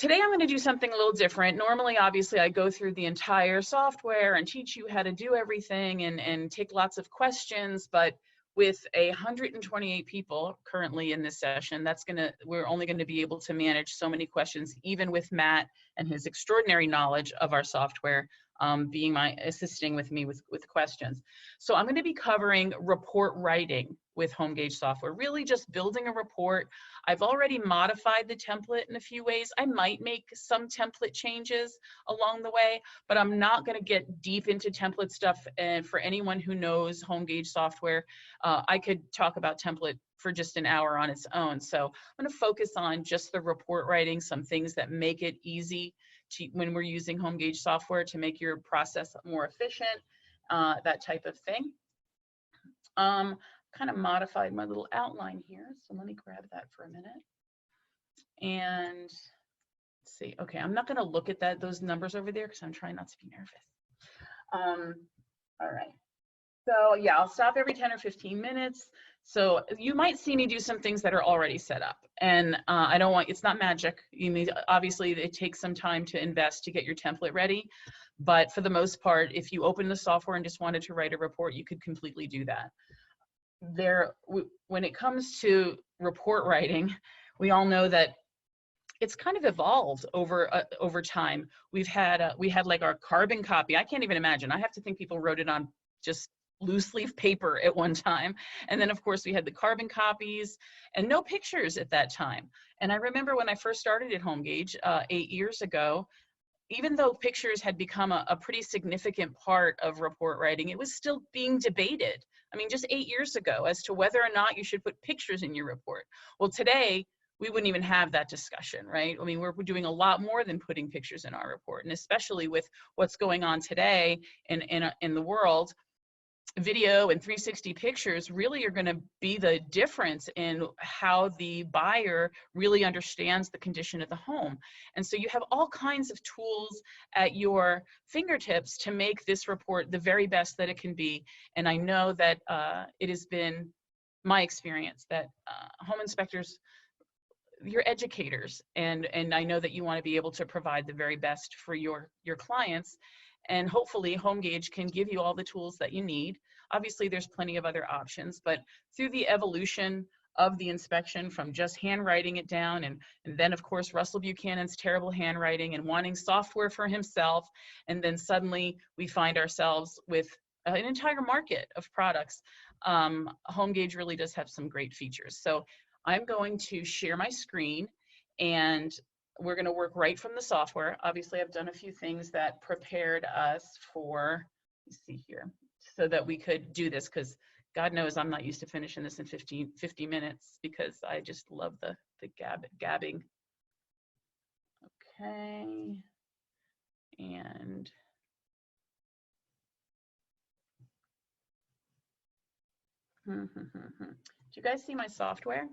Today I'm going to do something a little different. Normally, obviously, I go through the entire software and teach you how to do everything and take lots of questions, but with 128 people currently in this session, we're only going to be able to manage so many questions, even with Matt and his extraordinary knowledge of our software assisting with me with questions. So I'm going to be covering report writing with HomeGauge software, really just building a report. I've already modified the template in a few ways. I might make some template changes along the way, but I'm not going to get deep into template stuff. And for anyone who knows HomeGauge software, I could talk about template for just an hour on its own. So I'm going to focus on just the report writing, some things that make it easy when we're using HomeGauge software to make your process more efficient, that type of thing. Kind of modified my little outline here, so let me grab that for a minute. And let's see, okay, I'm not gonna look at those numbers over there because I'm trying not to be nervous. All right, so yeah, I'll stop every 10 or 15 minutes. So you might see me do some things that are already set up, and it's not magic. Obviously it takes some time to invest to get your template ready, but for the most part, if you open the software and just wanted to write a report, you could completely do that. When it comes to report writing, we all know that it's kind of evolved over time. We had like our carbon copy. I can't even imagine. I have to think people wrote it on just loose leaf paper at one time. And then of course we had the carbon copies and no pictures at that time. And I remember when I first started at HomeGauge 8 years ago, even though pictures had become a pretty significant part of report writing, it was still being debated. I mean, just 8 years ago as to whether or not you should put pictures in your report. Well, today, we wouldn't even have that discussion, right? I mean, we're doing a lot more than putting pictures in our report. And especially with what's going on today in the world, video and 360 pictures really are going to be the difference in how the buyer really understands the condition of the home. And so you have all kinds of tools at your fingertips to make this report the very best that it can be. And I know that it has been my experience that home inspectors, you're educators, and I know that you want to be able to provide the very best for your clients. And hopefully HomeGauge can give you all the tools that you need. Obviously there's plenty of other options, but through the evolution of the inspection from just handwriting it down and then of course Russell Buchanan's terrible handwriting and wanting software for himself, and then suddenly we find ourselves with an entire market of products. HomeGauge really does have some great features. So I'm going to share my screen and we're going to work right from the software. Obviously, I've done a few things that prepared us for, let's see here, so that we could do this, because God knows I'm not used to finishing this in 50 minutes because I just love the gabbing. Okay. And do you guys see my software?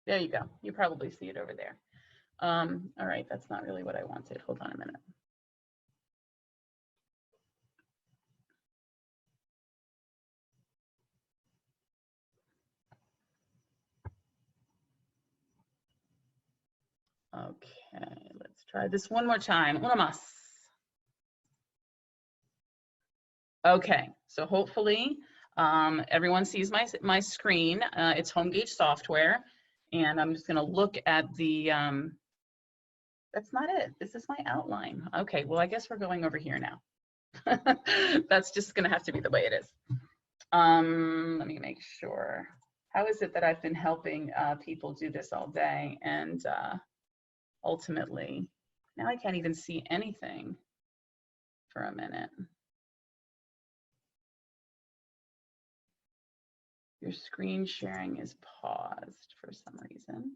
There you go. You probably see it over there. All right, that's not really what I wanted. Hold on a minute. Okay, let's try this one more time. Una más. Okay, so hopefully everyone sees my screen. It's HomeGauge software, and I'm just going to look at the. That's not it. This is my outline. Okay, well, I guess we're going over here now. That's just going to have to be the way it is. Let me make sure. How is it that I've been helping people do this all day, and ultimately, now I can't even see anything for a minute. Your screen sharing is paused for some reason.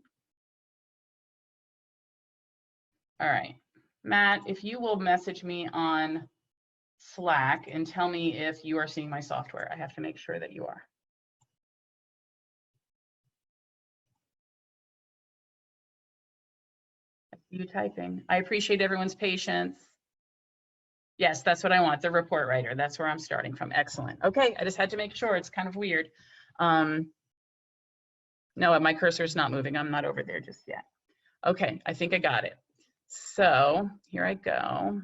All right, Matt, if you will message me on Slack and tell me if you are seeing my software. I have to make sure that you are. You typing. I appreciate everyone's patience. Yes, that's what I want, the report writer. That's where I'm starting from. Excellent. Okay, I just had to make sure. It's kind of weird. No, my cursor's not moving. I'm not over there just yet. Okay, I think I got it. So here I go.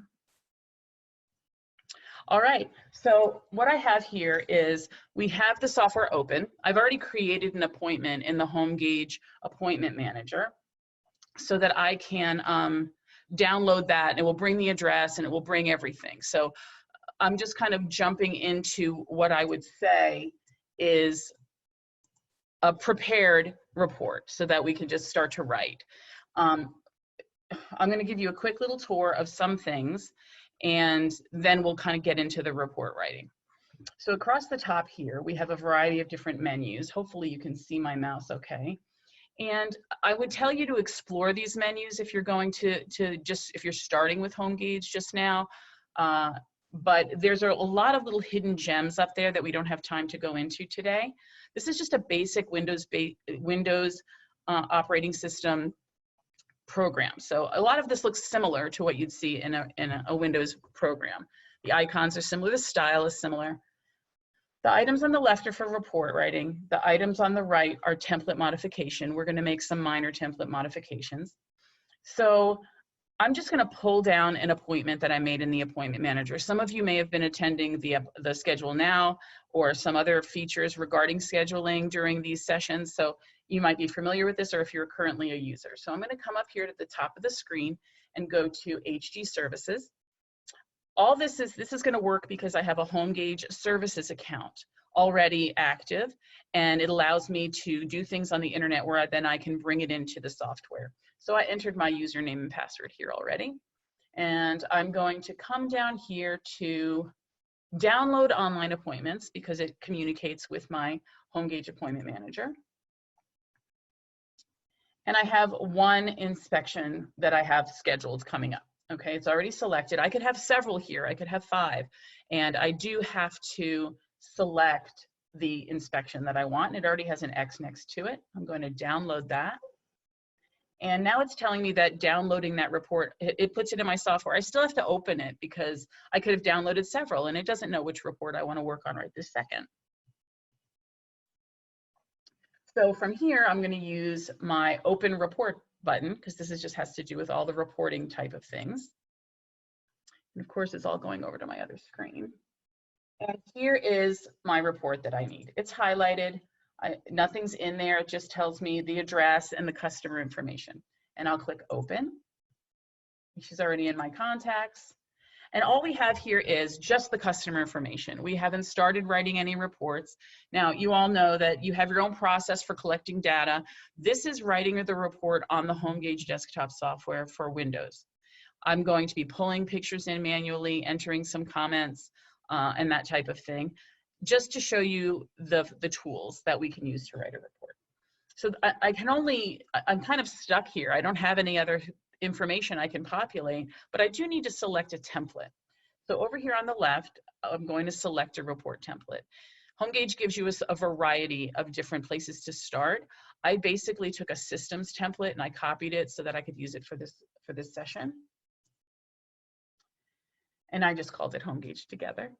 All right, so what I have here is we have the software open. I've already created an appointment in the HomeGauge appointment manager so that I can download that, and it will bring the address and it will bring everything. So I'm just kind of jumping into what I would say is a prepared report so that we can just start to write. I'm going to give you a quick little tour of some things, and then we'll kind of get into the report writing. So across the top here, we have a variety of different menus. Hopefully you can see my mouse okay. And I would tell you to explore these menus if you're going to if you're starting with HomeGauge just now. But there's a lot of little hidden gems up there that we don't have time to go into today. This is just a basic Windows operating system program. So a lot of this looks similar to what you'd see in a Windows program. The icons are similar, the style is similar. The items on the left are for report writing. The items on the right are template modification. We're going to make some minor template modifications. So I'm just going to pull down an appointment that I made in the appointment manager. Some of you may have been attending the Schedule Now or some other features regarding scheduling during these sessions. So you might be familiar with this, or if you're currently a user. So I'm going to come up here to the top of the screen and go to HG Services. All this is going to work because I have a HomeGauge services account already active, and it allows me to do things on the internet where then I can bring it into the software. So I entered my username and password here already, and I'm going to come down here to download online appointments because it communicates with my HomeGauge appointment manager. And I have one inspection that I have scheduled coming up. Okay, it's already selected. I could have several here. I could have 5. And I do have to select the inspection that I want. And it already has an X next to it. I'm going to download that. And now it's telling me that downloading that report, it puts it in my software. I still have to open it because I could have downloaded several, and it doesn't know which report I want to work on right this second. So from here, I'm going to use my open report button because this just has to do with all the reporting type of things. And of course, it's all going over to my other screen. And here is my report that I need. It's highlighted. Nothing's in there. It just tells me the address and the customer information. And I'll click open. She's already in my contacts. And all we have here is just the customer information. We haven't started writing any reports. Now, you all know that you have your own process for collecting data. This is writing the report on the HomeGauge desktop software for Windows. I'm going to be pulling pictures in manually, entering some comments, and that type of thing, just to show you the tools that we can use to write a report. So I'm kind of stuck here. I don't have any other information I can populate, but I do need to select a template. So over here on the left, I'm going to select a report template. HomeGauge gives you a variety of different places to start. I basically took a systems template and I copied it so that I could use it for this session. And I just called it HomeGauge Together.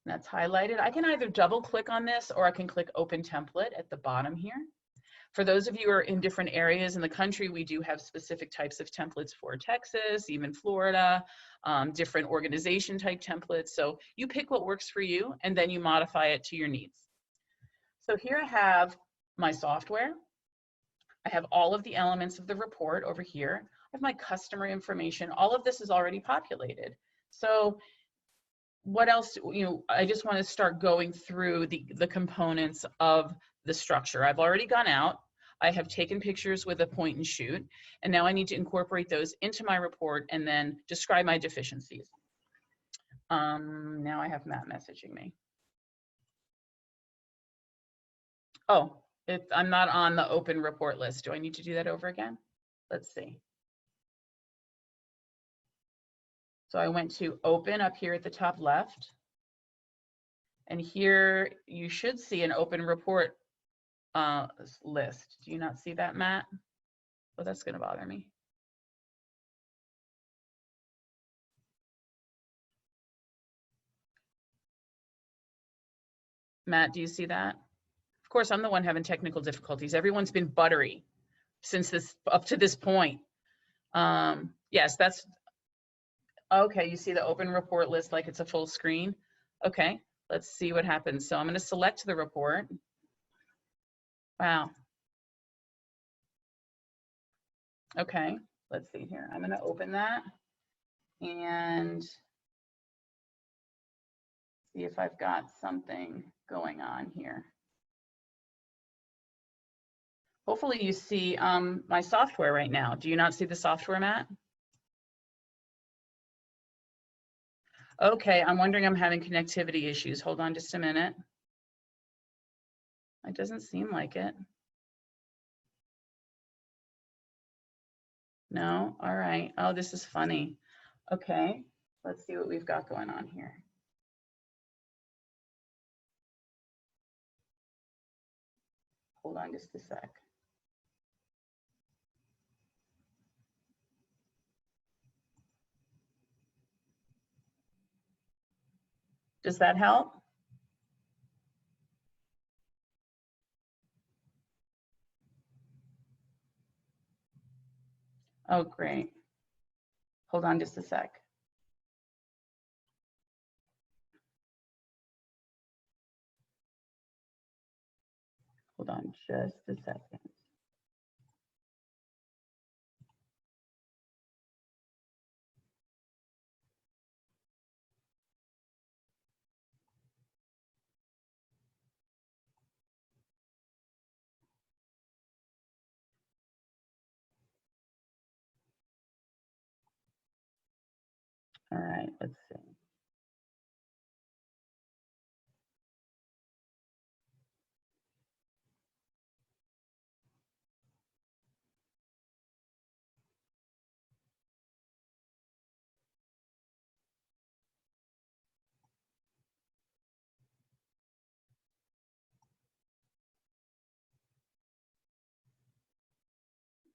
That's highlighted. I can either double click on this or I can click Open Template at the bottom here. For those of you who are in different areas in the country, we do have specific types of templates for Texas, even Florida, different organization type templates. So you pick what works for you and then you modify it to your needs. So here I have my software. I have all of the elements of the report over here. I have my customer information. All of this is already populated. So what else, I just want to start going through the components of the structure. I've already gone out. I have taken pictures with a point and shoot, and now I need to incorporate those into my report and then describe my deficiencies. Now I have Matt messaging me. Oh, I'm not on the open report list. Do I need to do that over again? Let's see. So I went to open up here at the top left. And here you should see an open report list. Do you not see that, Matt? Oh, that's going to bother me. Matt, do you see that? Of course, I'm the one having technical difficulties. Everyone's been buttery since this, up to this point. Yes, that's, okay, you see the open report list like it's a full screen. Okay, let's see what happens. So I'm going to select the report. Wow. Okay, let's see here. I'm going to open that and see if I've got something going on here. Hopefully you see my software right now. Do you not see the software, Matt? Okay, I'm wondering, I'm having connectivity issues. Hold on just a minute. It doesn't seem like it. No, all right. Oh, this is funny. Okay, let's see what we've got going on here. Hold on just a sec. Does that help? Oh, great. Hold on just a sec. Hold on just a second. All right, let's see.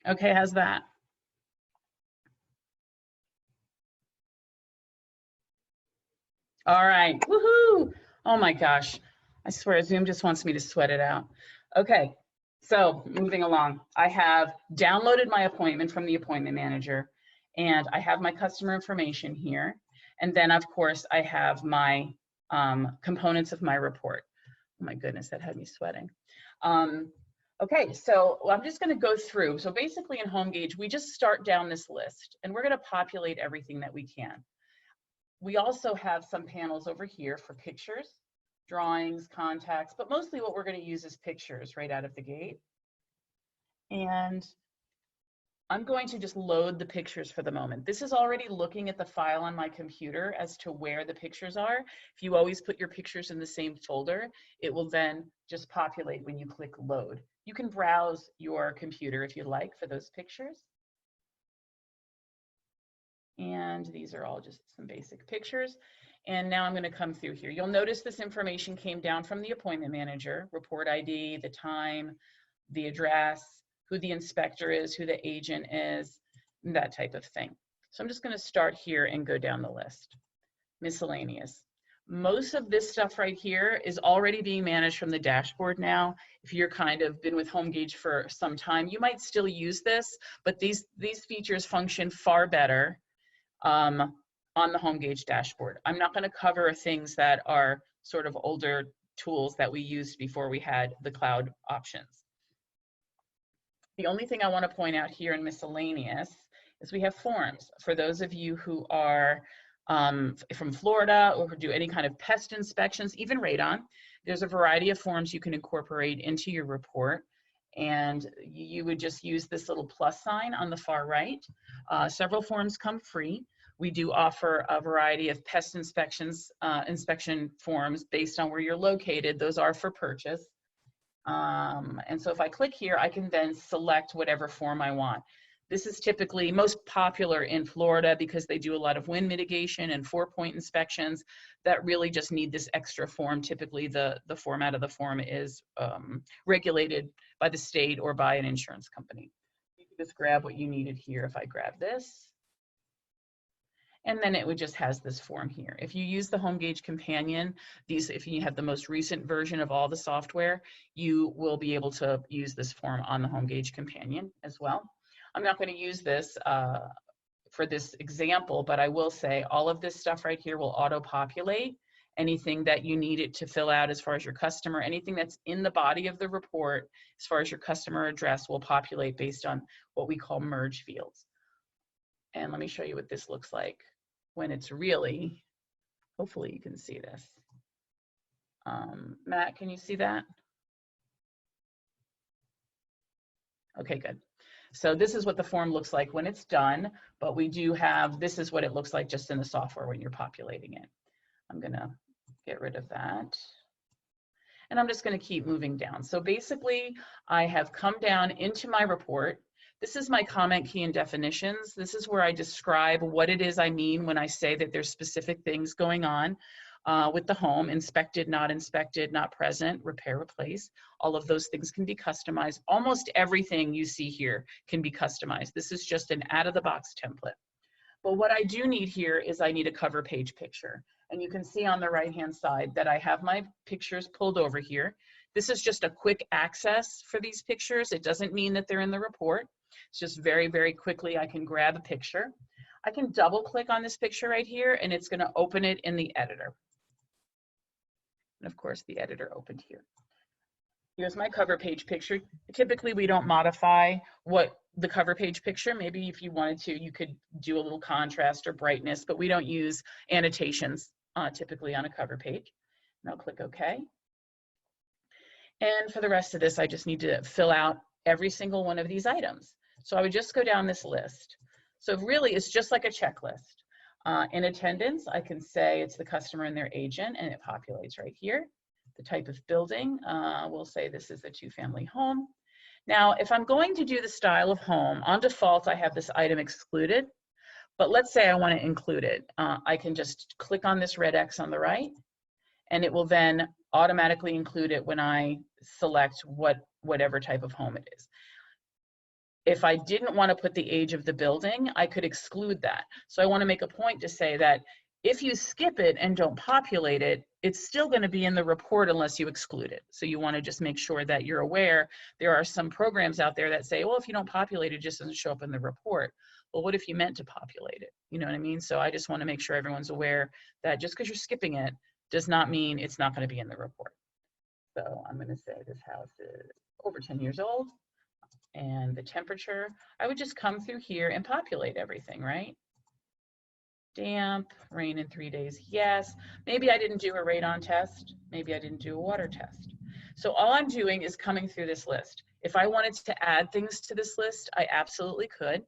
Okay, how's that? All right, woohoo! Oh my gosh, I swear Zoom just wants me to sweat it out. Okay, so moving along, I have downloaded my appointment from the appointment manager, and I have my customer information here. And then of course I have my components of my report. Oh my goodness, that had me sweating. Okay, so I'm just going to go through. So basically in HomeGauge, we just start down this list and we're going to populate everything that we can. We also have some panels over here for pictures, drawings, contacts, but mostly what we're going to use is pictures right out of the gate. And I'm going to just load the pictures for the moment. This is already looking at the file on my computer as to where the pictures are. If you always put your pictures in the same folder, it will then just populate when you click load. You can browse your computer if you like for those pictures. And these are all just some basic pictures. And now I'm going to come through here. You'll notice this information came down from the appointment manager, report ID, the time, the address, who the inspector is, who the agent is, that type of thing. So I'm just going to start here and go down the list. Miscellaneous. Most of this stuff right here is already being managed from the dashboard now. If you're kind of been with HomeGauge for some time, you might still use this, but these features function far better on the HomeGauge dashboard. I'm not going to cover things that are sort of older tools that we used before we had the cloud options. The only thing I want to point out here in miscellaneous is we have forms. For those of you who are from Florida or who do any kind of pest inspections, even radon, there's a variety of forms you can incorporate into your report. And you would just use this little plus sign on the far right. Several forms come free. We do offer a variety of pest inspections, inspection forms based on where you're located. Those are for purchase. And so if I click here, I can then select whatever form I want. This is typically most popular in Florida because they do a lot of wind mitigation and 4-point inspections that really just need this extra form. Typically the format of the form is regulated by the state or by an insurance company. You can just grab what you needed here if I grab this. And then it would just has this form here. If you use the HomeGauge companion, if you have the most recent version of all the software, you will be able to use this form on the HomeGauge companion as well. I'm not going to use this for this example, but I will say all of this stuff right here will auto-populate. Anything that you need it to fill out as far as your customer, anything that's in the body of the report as far as your customer address will populate based on what we call merge fields. And let me show you what this looks like when it's really, hopefully you can see this. Matt, can you see that? Okay, good. So this is what the form looks like when it's done, but we do have, this is what it looks like just in the software when you're populating it. I'm gonna get rid of that. And I'm just gonna keep moving down. So basically, I have come down into my report. This is my comment key and definitions. This is where I describe what it is I mean when I say that there's specific things going on with the home: inspected, not present, repair, replace. All of those things can be customized. Almost everything you see here can be customized. This is just an out-of-the-box template. But what I do need here is I need a cover page picture. And you can see on the right-hand side that I have my pictures pulled over here. This is just a quick access for these pictures. It doesn't mean that they're in the report. It's just very, very quickly I can grab a picture. I can double click on this picture right here and it's going to open it in the editor. And of course the editor opened here. Here's my cover page picture. Typically we don't modify what the cover page picture. Maybe if you wanted to, you could do a little contrast or brightness, but we don't use annotations typically on a cover page. And I'll click OK. And for the rest of this, I just need to fill out every single one of these items. So I would just go down this list. So really, it's just like a checklist. In attendance, I can say it's the customer and their agent, and it populates right here. The type of building, we'll say this is a two-family home. Now, if I'm going to do the style of home, on default, I have this item excluded. But let's say I want to include it. I can just click on this red X on the right, and it will then automatically include it when I select whatever type of home it is. If I didn't want to put the age of the building, I could exclude that. So I want to make a point to say that if you skip it and don't populate it, it's still going to be in the report unless you exclude it. So you want to just make sure that you're aware. There are some programs out there that say, well, if you don't populate it, it just doesn't show up in the report. Well, what if you meant to populate it? You know what I mean? So I just want to make sure everyone's aware that just because you're skipping it does not mean it's not going to be in the report. So I'm going to say this house is over 10 years old. And the temperature, I would just come through here and populate everything, right? Damp, rain in 3 days, yes. Maybe I didn't do a radon test. Maybe I didn't do a water test. So all I'm doing is coming through this list. If I wanted to add things to this list, I absolutely could.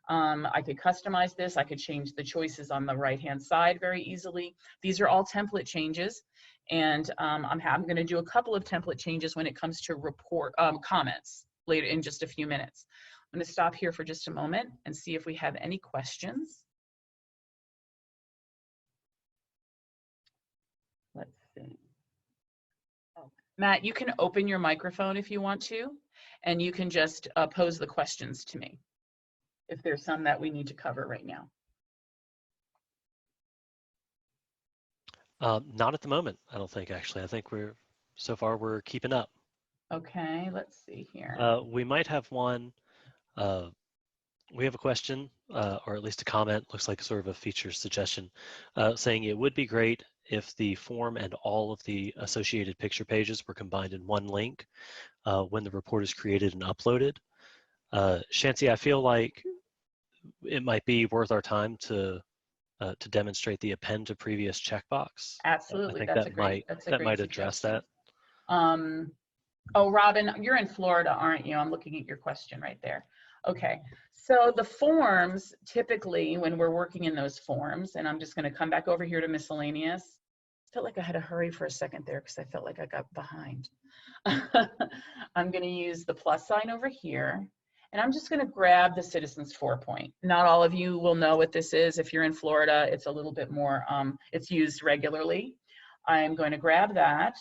I could customize this. I could change the choices on the right-hand side very easily. These are all template changes. And I'm going to do a couple of template changes when it comes to report comments later in just a few minutes. I'm going to stop here for just a moment and see if we have any questions. Let's see. Oh, Matt, you can open your microphone if you want to, and you can just pose the questions to me if there's some that we need to cover right now. Not at the moment, I don't think, actually. I think so far we're keeping up. Okay, let's see here. We might have one. We have a question, or at least a comment, looks like sort of a feature suggestion, saying it would be great if the form and all of the associated picture pages were combined in one link when the report is created and uploaded. Shancy, I feel like it might be worth our time to demonstrate the append to previous checkbox. Absolutely, I think that might address that. Oh, Robin, you're in Florida, aren't you? I'm looking at your question right there. Okay, so the forms, typically when we're working in those forms, and I'm just going to come back over here to miscellaneous. I felt like I had to hurry for a second there because I felt like I got behind. I'm going to use the plus sign over here, and I'm just going to grab the Citizens 4-point. Not all of you will know what this is. If you're in Florida, it's a little bit more, it's used regularly. I'm going to grab that.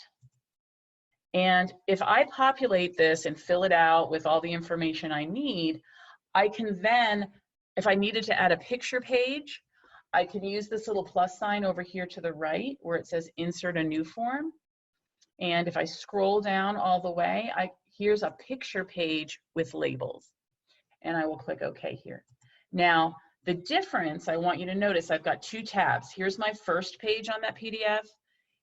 And if I populate this and fill it out with all the information I need, I can then, if I needed to add a picture page, I can use this little plus sign over here to the right where it says insert a new form. And if I scroll down all the way, here's a picture page with labels. And I will click OK here. Now, the difference, I want you to notice, I've got two tabs. Here's my first page on that PDF.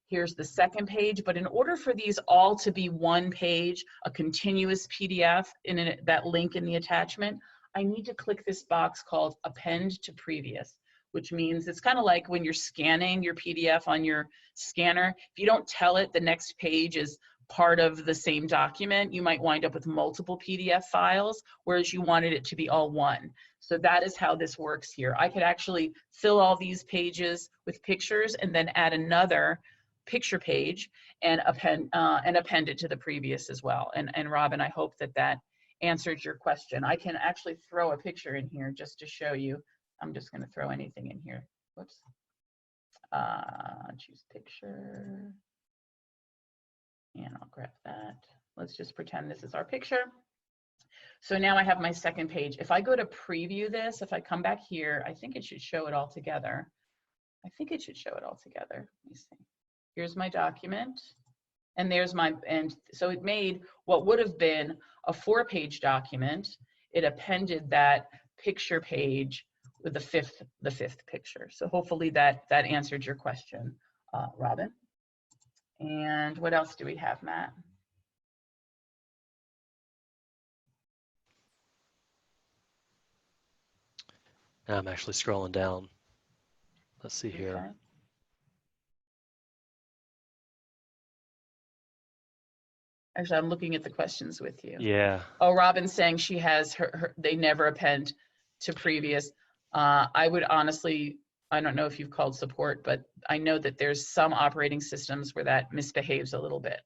Here's the second page. But in order for these all to be one page, a continuous PDF in that link in the attachment, I need to click this box called Append to Previous, which means it's kind of like when you're scanning your PDF on your scanner. If you don't tell it the next page is part of the same document, you might wind up with multiple PDF files, whereas you wanted it to be all one. So that is how this works here. I could actually fill all these pages with pictures and then add another picture page and append it to the previous as well. And Robin, I hope that that answered your question. I can actually throw a picture in here just to show you. I'm just going to throw anything in here. Whoops. Choose picture. And I'll grab that. Let's just pretend this is our picture. So now I have my second page. If I go to preview this, if I come back here, I think it should show it all together. I think it should show it all together. Let me see. Here's my document. And there's and so it made what would have been a 4-page document. It appended that picture page with the fifth picture. So hopefully that answered your question, Robin. And what else do we have, Matt? Now I'm actually scrolling down. Let's see here. Okay. Actually, I'm looking at the questions with you. Yeah. Oh, Robin's saying she has they never append to previous. I would honestly, I don't know if you've called support, but I know that there's some operating systems where that misbehaves a little bit.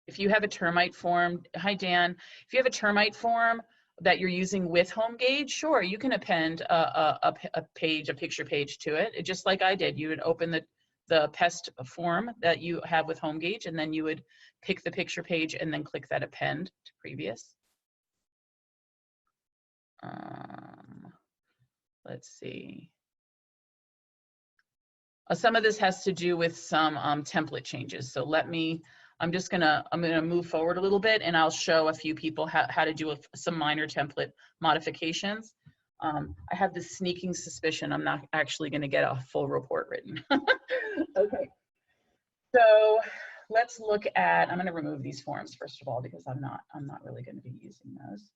If you have a termite form, hi Dan, if you have a termite form that you're using with HomeGauge, sure, you can append a picture page to it. Just like I did, you would open the pest form that you have with HomeGauge, and then you would pick the picture page and then click that append to previous. Let's see. Some of this has to do with some template changes. So I'm gonna move forward a little bit, and I'll show a few people how to do some minor template modifications. I have this sneaking suspicion I'm not actually gonna get a full report written. Okay, so let's look at, I'm gonna remove these forms first of all, because I'm not really gonna be using those.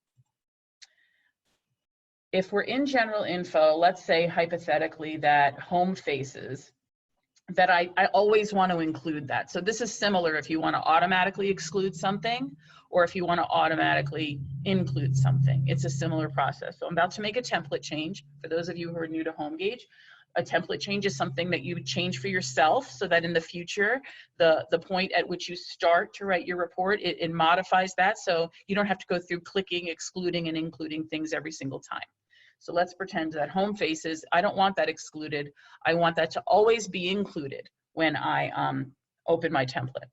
If we're in general info, let's say hypothetically that home faces, that I always want to include that. So this is similar if you want to automatically exclude something or if you want to automatically include something. It's a similar process. So I'm about to make a template change. For those of you who are new to HomeGauge, a template change is something that you would change for yourself so that in the future, the point at which you start to write your report, it modifies that so you don't have to go through clicking, excluding, and including things every single time. So let's pretend that home faces, I don't want that excluded. I want that to always be included when I open my template.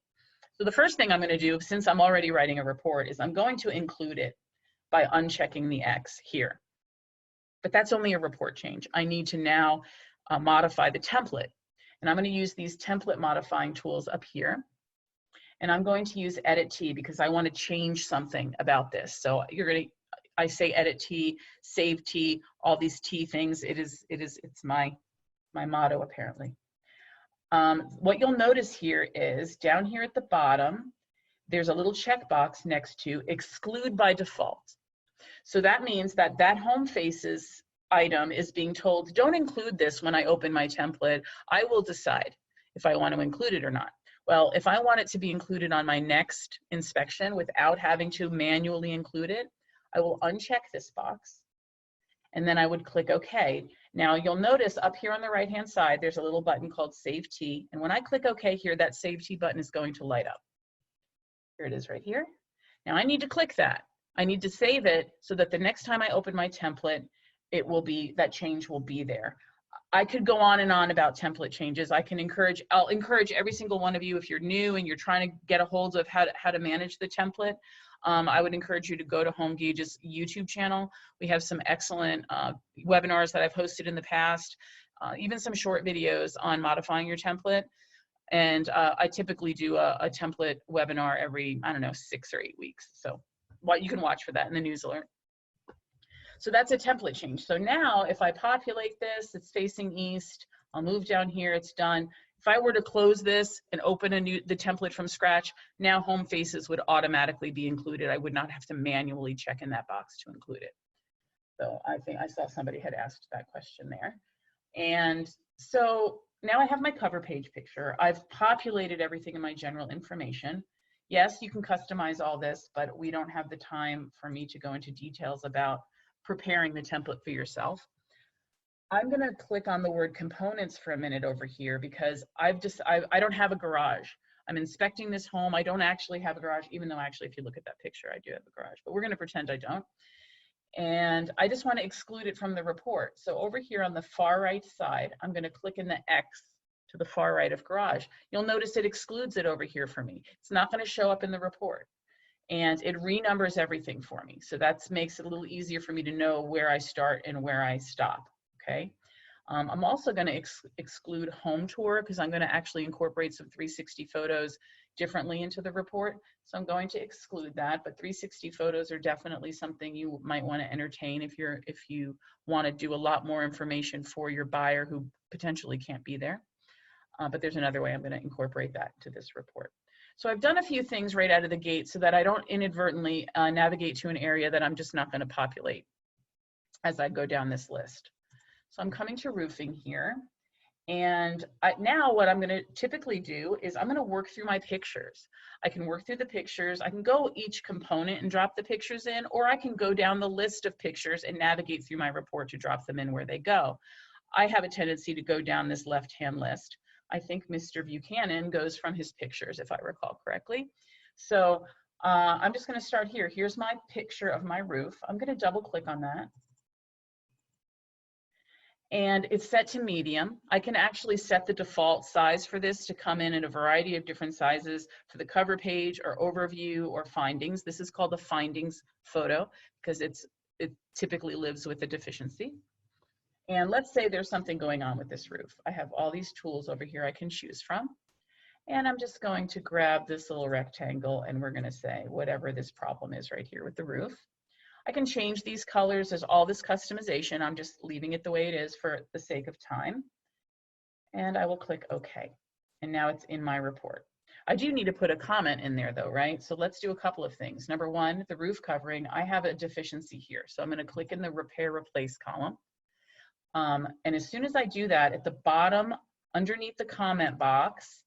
So the first thing I'm going to do, since I'm already writing a report, is I'm going to include it by unchecking the X here. But that's only a report change. I need to now modify the template. And I'm going to use these template modifying tools up here. And I'm going to use Edit T because I want to change something about this. So I say Edit T, Save T, all these T things. It's my motto apparently. What you'll notice here is down here at the bottom, there's a little checkbox next to exclude by default. So that means that home faces item is being told, don't include this when I open my template. I will decide if I want to include it or not. Well, if I want it to be included on my next inspection without having to manually include it, I will uncheck this box and then I would click OK. Now you'll notice up here on the right hand side, there's a little button called Save T. And when I click OK here, that Save T button is going to light up. Here it is right here. Now I need to click that. I need to save it so that the next time I open my template, that change will be there. I could go on and on about template changes. I'll encourage every single one of you, if you're new and you're trying to get a hold of how to manage the template, I would encourage you to go to HomeGauge's YouTube channel. We have some excellent webinars that I've hosted in the past, even some short videos on modifying your template. And I typically do a template webinar every, I don't know, 6 or 8 weeks. So you can watch for that in the news alert. So that's a template change. So now if I populate this, it's facing east, I'll move down here, it's done. If I were to close this and open the template from scratch, now home faces would automatically be included. I would not have to manually check in that box to include it. So I think I saw somebody had asked that question there. And so now I have my cover page picture. I've populated everything in my general information. Yes, you can customize all this, but we don't have the time for me to go into details about preparing the template for yourself. I'm going to click on the word components for a minute over here because I don't have a garage. I'm inspecting this home. I don't actually have a garage, even though actually if you look at that picture, I do have a garage, but we're going to pretend I don't. And I just want to exclude it from the report. So over here on the far right side, I'm going to click in the X to the far right of garage. You'll notice it excludes it over here for me. It's not going to show up in the report. And it renumbers everything for me. So that makes it a little easier for me to know where I start and where I stop, okay? I'm also gonna exclude home tour because I'm gonna actually incorporate some 360 photos differently into the report. So I'm going to exclude that, but 360 photos are definitely something you might wanna entertain if you wanna do a lot more information for your buyer who potentially can't be there. But there's another way I'm gonna incorporate that to this report. So I've done a few things right out of the gate so that I don't inadvertently navigate to an area that I'm just not going to populate as I go down this list. So I'm coming to roofing here. And now what I'm going to typically do is I'm going to work through my pictures. I can work through the pictures. I can go each component and drop the pictures in, or I can go down the list of pictures and navigate through my report to drop them in where they go. I have a tendency to go down this left-hand list. I think Mr. Buchanan goes from his pictures, if I recall correctly. So I'm just going to start here. Here's my picture of my roof. I'm going to double click on that. And it's set to medium. I can actually set the default size for this to come in a variety of different sizes for the cover page or overview or findings. This is called the findings photo because it typically lives with a deficiency. And let's say there's something going on with this roof. I have all these tools over here I can choose from. And I'm just going to grab this little rectangle and we're going to say whatever this problem is right here with the roof. I can change these colors. There's all this customization. I'm just leaving it the way it is for the sake of time. And I will click OK. And now it's in my report. I do need to put a comment in there though, right? So let's do a couple of things. Number one, the roof covering. I have a deficiency here. So I'm going to click in the repair replace column. And as soon as I do that, at the bottom, underneath the comment box,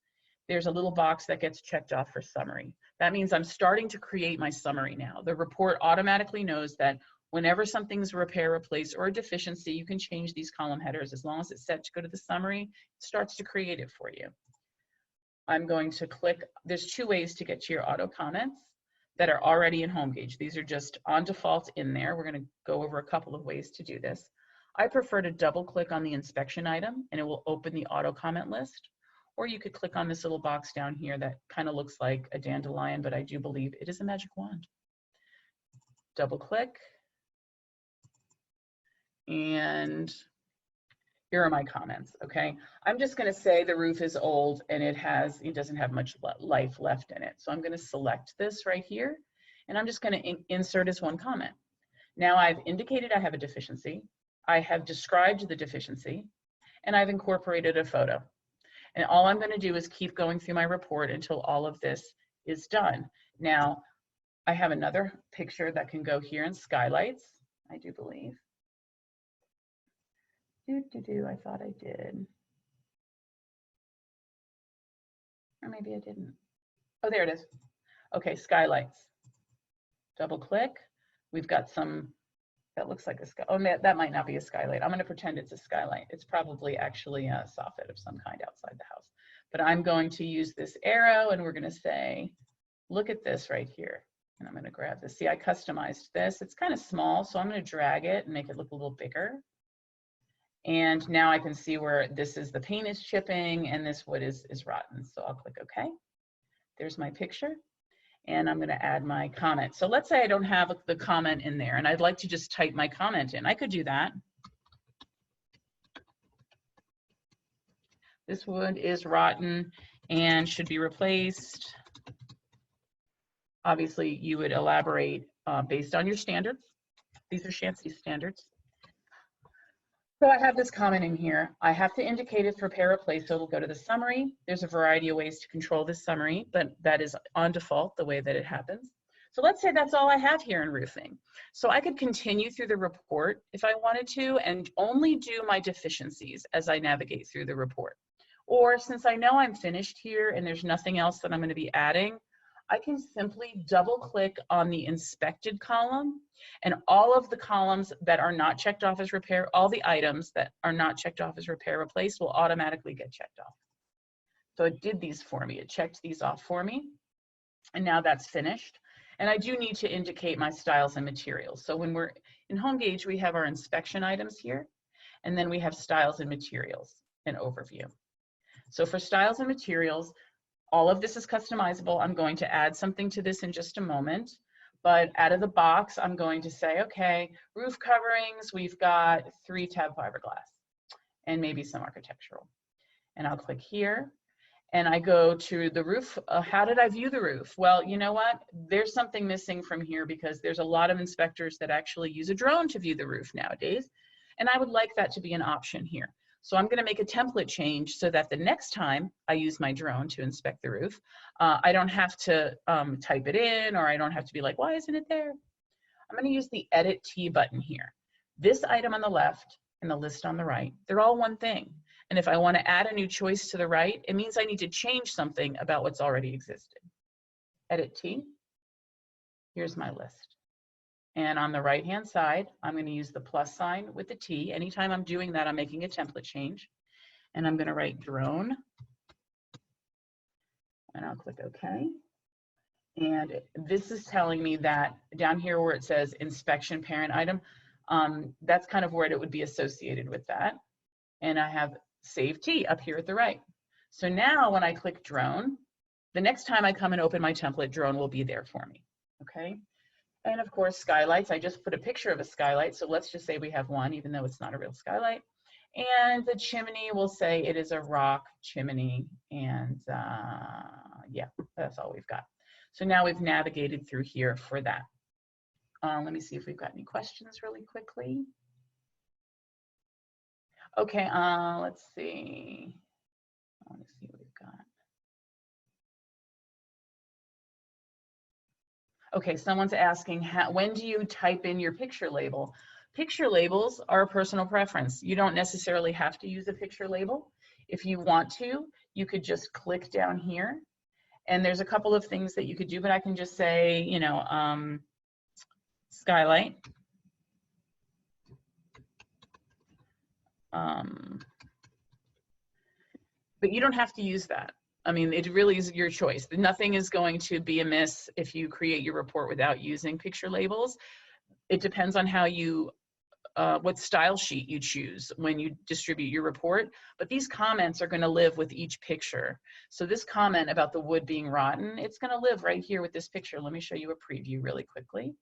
there's a little box that gets checked off for summary. That means I'm starting to create my summary now. The report automatically knows that whenever something's repair, replace, or a deficiency, you can change these column headers. As long as it's set to go to the summary, it starts to create it for you. I'm going to click, there's 2 ways to get to your auto comments that are already in HomeGauge. These are just on default in there. We're going to go over a couple of ways to do this. I prefer to double click on the inspection item and it will open the auto comment list. Or you could click on this little box down here that kind of looks like a dandelion, but I do believe it is a magic wand. Double click. And here are my comments, okay? I'm just gonna say the roof is old and it doesn't have much life left in it. So I'm gonna select this right here and I'm just gonna insert as one comment. Now I've indicated I have a deficiency. I have described the deficiency and I've incorporated a photo. And all I'm going to do is keep going through my report until all of this is done. Now, I have another picture that can go here in skylights, I do believe. I thought I did. Or maybe I didn't. Oh, there it is. Okay, skylights. Double click. We've got some. That looks like a sky. Oh, that might not be a skylight. I'm going to pretend it's a skylight. It's probably actually a soffit of some kind outside the house. But I'm going to use this arrow and we're going to say, look at this right here. And I'm going to grab this. See, I customized this. It's kind of small, so I'm going to drag it and make it look a little bigger. And now I can see where this is the paint is chipping and this wood is rotten. So I'll click OK. There's my picture. And I'm going to add my comment. So let's say I don't have the comment in there and I'd like to just type my comment in. I could do that. This wood is rotten and should be replaced. Obviously, you would elaborate based on your standards. These are Shancy standards. So I have this comment in here. I have to indicate it's repair replace, so it'll go to the summary. There's a variety of ways to control this summary, but that is on default the way that it happens. So let's say that's all I have here in roofing. So I could continue through the report if I wanted to and only do my deficiencies as I navigate through the report. Or since I know I'm finished here and there's nothing else that I'm going to be adding, I can simply double click on the inspected column, and all of the columns that are not checked off as repair, all the items that are not checked off as repair replace will automatically get checked off. So it did these for me. It checked these off for me. And now that's finished. And I do need to indicate my styles and materials. So when we're in HomeGauge, we have our inspection items here, and then we have styles and materials and overview. So for styles and materials, all of this is customizable. I'm going to add something to this in just a moment, but out of the box, I'm going to say, okay, roof coverings, we've got 3 tab fiberglass and maybe some architectural. And I'll click here and I go to the roof. How did I view the roof? Well, you know what? There's something missing from here because there's a lot of inspectors that actually use a drone to view the roof nowadays. And I would like that to be an option here. So I'm going to make a template change so that the next time I use my drone to inspect the roof, I don't have to type it in, or I don't have to be like, why isn't it there? I'm going to use the Edit T button here. This item on the left and the list on the right, they're all one thing. And if I want to add a new choice to the right, it means I need to change something about what's already existed. Edit T. Here's my list. And on the right-hand side, I'm going to use the plus sign with the T. Anytime I'm doing that, I'm making a template change. And I'm going to write drone. And I'll click OK. And this is telling me that down here where it says inspection parent item, that's kind of where it would be associated with that. And I have save T up here at the right. So now when I click drone, the next time I come and open my template, drone will be there for me. Okay. And of course, skylights, I just put a picture of a skylight. So let's just say we have one, even though it's not a real skylight. And the chimney will say it is a rock chimney. And yeah, that's all we've got. So now we've navigated through here for that. Let me see if we've got any questions really quickly. Okay, let's see. I want to see what we've got. Okay, someone's asking, when do you type in your picture label? Picture labels are a personal preference. You don't necessarily have to use a picture label. If you want to, you could just click down here. And there's a couple of things that you could do, but I can just say, you know, skylight. But you don't have to use that. I mean, it really is your choice. Nothing is going to be amiss if you create your report without using picture labels. It depends on how you, what style sheet you choose when you distribute your report. But these comments are going to live with each picture. So this comment about the wood being rotten, it's going to live right here with this picture. Let me show you a preview really quickly.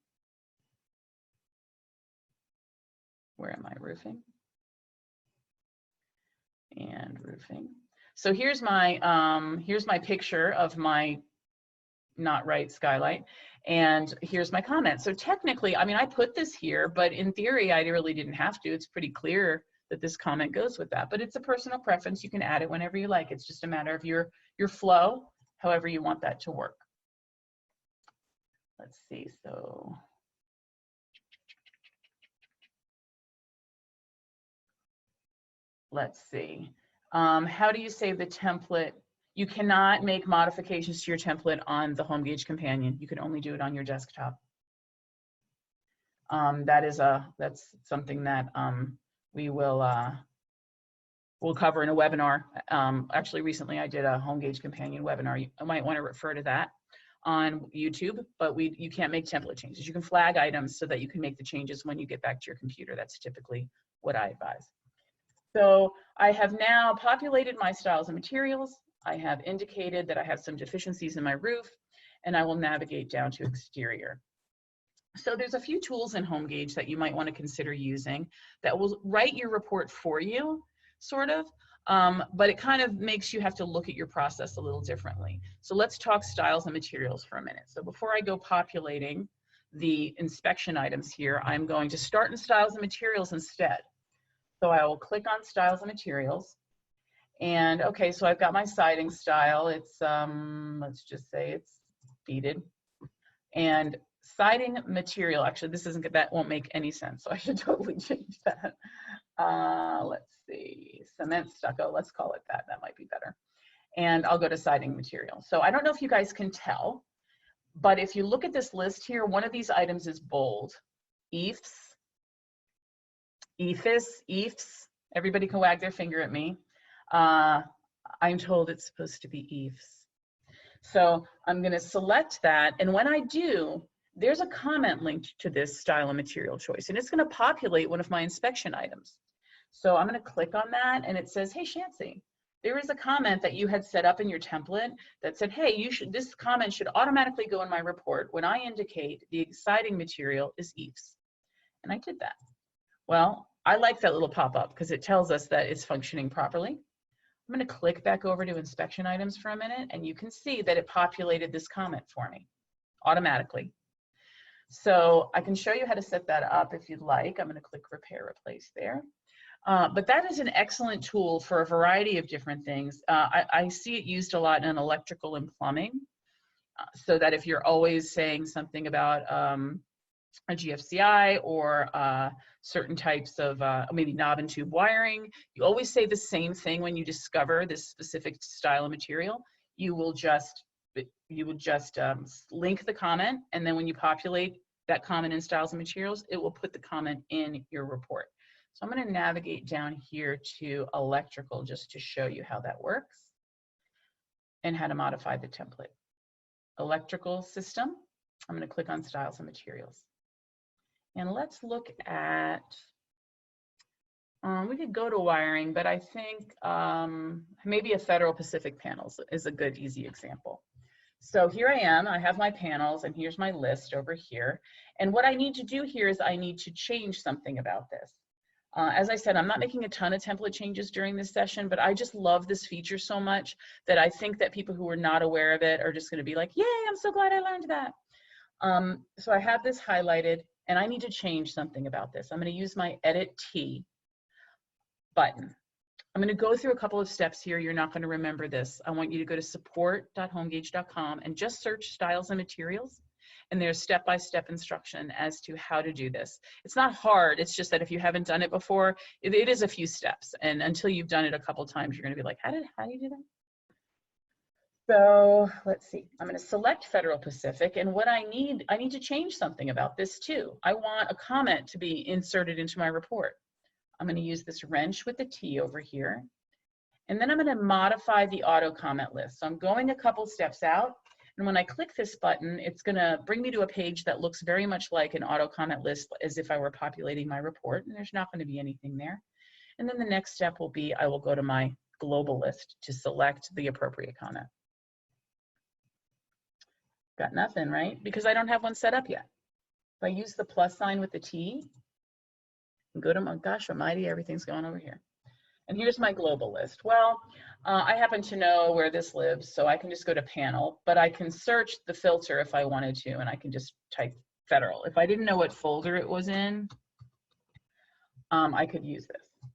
Where am I? Roofing. And roofing. So here's my picture of my not right skylight, and here's my comment. So technically, I mean, I put this here, but in theory, I really didn't have to. It's pretty clear that this comment goes with that, but it's a personal preference. You can add it whenever you like. It's just a matter of your flow, however you want that to work. Let's see, so. Let's see. How do you save the template? You cannot make modifications to your template on the HomeGauge companion. You can only do it on your desktop. That's something that we'll cover in a webinar. Actually, recently I did a HomeGauge companion webinar. You might want to refer to that on YouTube, but you can't make template changes. You can flag items so that you can make the changes when you get back to your computer. That's typically what I advise. So I have now populated my styles and materials. I have indicated that I have some deficiencies in my roof, and I will navigate down to exterior. So there's a few tools in HomeGauge that you might want to consider using that will write your report for you, sort of, but it kind of makes you have to look at your process a little differently. So let's talk styles and materials for a minute. So before I go populating the inspection items here, I'm going to start in styles and materials instead. So I will click on styles and materials. And okay, so I've got my siding style. It's, let's just say it's beaded. And siding material, actually this isn't, that won't make any sense, so I should totally change that. Let's see, cement stucco, let's call it that, that might be better. And I'll go to siding material. So I don't know if you guys can tell, but if you look at this list here, one of these items is bold. EIFS, EIFS, everybody can wag their finger at me. I'm told it's supposed to be EIFS. So I'm going to select that, and when I do, there's a comment linked to this style and material choice, and it's going to populate one of my inspection items. So I'm going to click on that, and it says, hey, Shancy, there is a comment that you had set up in your template that said, hey, this comment should automatically go in my report when I indicate the siding material is EIFS. And I did that. Well, I like that little pop-up because it tells us that it's functioning properly. I'm going to click back over to inspection items for a minute, and you can see that it populated this comment for me automatically. So I can show you how to set that up if you'd like. I'm going to click repair replace there. But that is an excellent tool for a variety of different things. I see it used a lot in electrical and plumbing, so that if you're always saying something about a GFCI or certain types of maybe knob and tube wiring, you always say the same thing when you discover this specific style of material. You will just link the comment, and then when you populate that comment in styles and materials, it will put the comment in your report. So I'm going to navigate down here to electrical just to show you how that works and how to modify the template. Electrical system, I'm going to click on styles and materials. And let's look at, we could go to wiring, but I think maybe a Federal Pacific panels is a good, easy example. So here I am, I have my panels, and here's my list over here. And what I need to do here is I need to change something about this. As I said, I'm not making a ton of template changes during this session, but I just love this feature so much that I think that people who are not aware of it are just going to be like, yay, I'm so glad I learned that. So I have this highlighted, and I need to change something about this. I'm going to use my Edit T button. I'm going to go through a couple of steps here. You're not going to remember this. I want you to go to support.homegauge.com and just search styles and materials. And there's step-by-step instruction as to how to do this. It's not hard. It's just that if you haven't done it before, it is a few steps. And until you've done it a couple times, you're going to be like, how do you do that? So let's see. I'm going to select Federal Pacific, and what I need to change something about this too. I want a comment to be inserted into my report. I'm going to use this wrench with the T over here, and then I'm going to modify the auto comment list. So I'm going a couple steps out, and when I click this button, it's going to bring me to a page that looks very much like an auto comment list as if I were populating my report, and there's not going to be anything there. And then the next step will be I will go to my global list to select the appropriate comment. Got nothing, right? Because I don't have one set up yet. If I use the plus sign with the T, and go to my, gosh almighty, everything's going over here. And here's my global list. Well, I happen to know where this lives, so I can just go to panel, but I can search the filter if I wanted to, and I can just type Federal. If I didn't know what folder it was in, I could use this.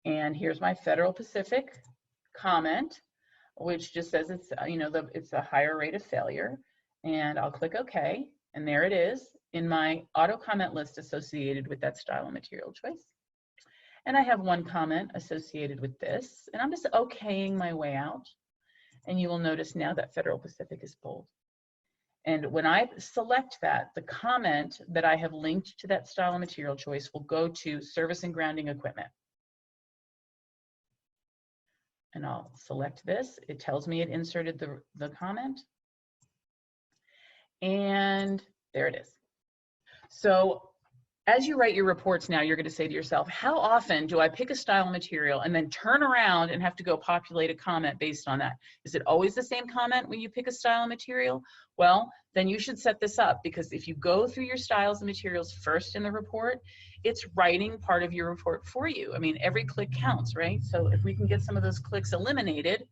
And here's my Federal Pacific comment, which just says it's, it's a higher rate of failure. And I'll click OK, and there it is in my auto comment list associated with that style and material choice. And I have one comment associated with this, and I'm just okaying my way out. And you will notice now that Federal Pacific is bold. And when I select that, the comment that I have linked to that style and material choice will go to service and grounding equipment. And I'll select this. It tells me it inserted the comment. And there it is. So as you write your reports now, you're going to say to yourself, how often do I pick a style material and then turn around and have to go populate a comment based on that? Is it always the same comment when you pick a style material? Well, then you should set this up, because if you go through your styles and materials first in the report, it's writing part of your report for you. I mean, every click counts, right? So if we can get some of those clicks eliminated